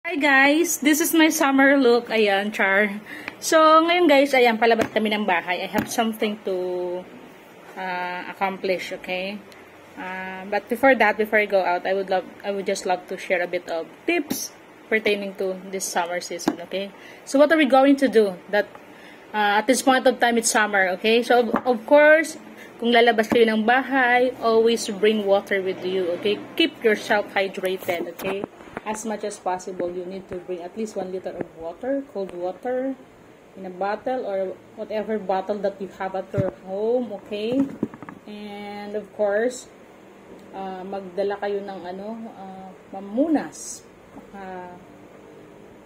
Hi guys, this is my summer look. Ayan, char. So, ngayon guys, ayan, palabas kami ng bahay. I have something to accomplish, okay? But before that, before I go out, I would just love to share a bit of tips pertaining to this summer season, okay? So, what are we going to do? That at this point of time, it's summer, okay? So, of course, kung lalabas kayo ng bahay, always bring water with you, okay? Keep yourself hydrated, okay? As much as possible, you need to bring at least 1 liter of water, cold water, in a bottle or whatever bottle that you have at your home, okay? And of course, magdala kayo ng pamunas,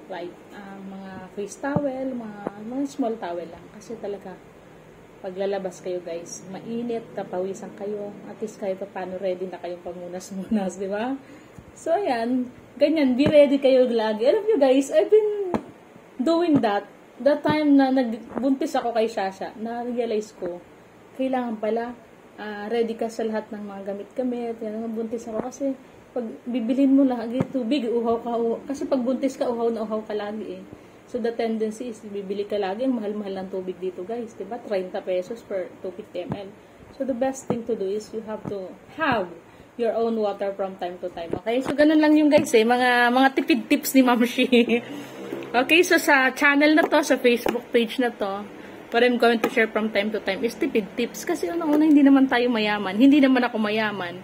like mga face towel, mga small towel lang. Kasi talaga, pag lalabas kayo guys, mainit, tapawisan kayo, at least kayo paano ready na kayong pamunas-munas, di ba? So, ayan, ganyan, be ready kayo lagi. Alam nyo guys, I've been doing that. That time na nagbuntis ako kay Shasha, na-realize ko, kailangan pala, ready ka sa lahat ng mga gamit-gamit. Yan, nagbuntis ako kasi, pag bibilin mo lagi tubig, uhaw ka, kasi pag buntis ka, uhaw na uhaw ka lagi eh. So, the tendency is, bibili ka lagi, ang mahal-mahal ng tubig dito guys, diba? 30 pesos per 250 ml. So, the best thing to do is, you have to have your own water from time to time. Okay? So, ganun lang yung guys eh. Mga tipid tips ni Ma'am Shi. Okay? So, sa channel na to, sa Facebook page na to, what I'm going to share from time to time is tipid tips. Kasi una-una, hindi naman tayo mayaman. Hindi naman ako mayaman.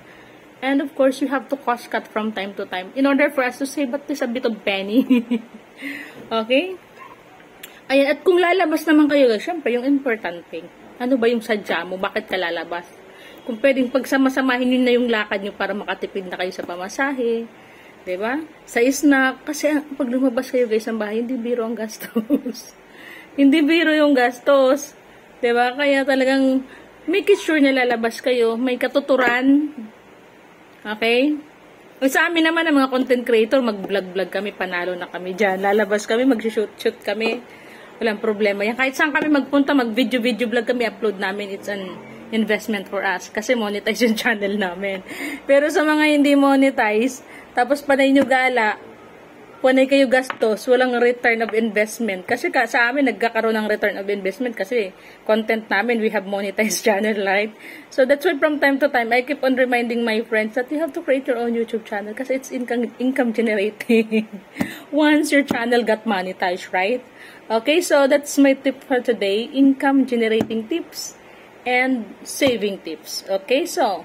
And of course, you have to cost cut from time to time in order for us to save at least a bit of penny. Okay? Ayan. At kung lalabas naman kayo, syempre, yung important thing. Ano ba yung sadya mo? Bakit ka lalabas? Kung pwedeng pagsama-samahin nyo na yung lakad nyo para makatipid na kayo sa pamasahe. Diba? Sa snack. Kasi pag lumabas kayo guys ng bahay, hindi biro ang gastos. Hindi biro yung gastos. Diba? Kaya talagang make it sure na lalabas kayo. May katuturan. Okay? Sa amin naman, ang mga content creator, mag-vlog-vlog kami, panalo na kami dyan. Lalabas kami, mag-shoot kami. Walang problema yan. Kahit saan kami magpunta, mag-video-video vlog kami, upload namin. It's an investment for us. Kasi monetize yung channel namin. Pero sa mga hindi monetize, tapos panay nyo gala, panay kayo gastos, walang return of investment. Kasi sa amin, nagkakaroon ng return of investment kasi content namin, we have monetized channel, right? So that's why from time to time, I keep on reminding my friends that you have to create your own YouTube channel kasi it's income generating. Once your channel got monetized, right? Okay, so that's my tip for today. Income generating tips and saving tips. Okay, so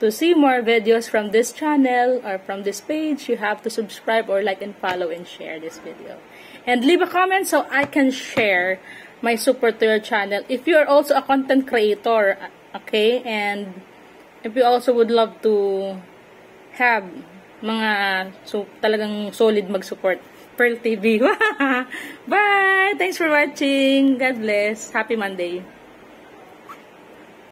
to see more videos from this channel or from this page, you have to subscribe or like and follow and share this video. And leave a comment so I can share my support to your channel. If you are also a content creator, okay, and if you also would love to have mga talagang solid mag-support, Pearl TV. Bye! Thanks for watching. God bless. Happy Monday.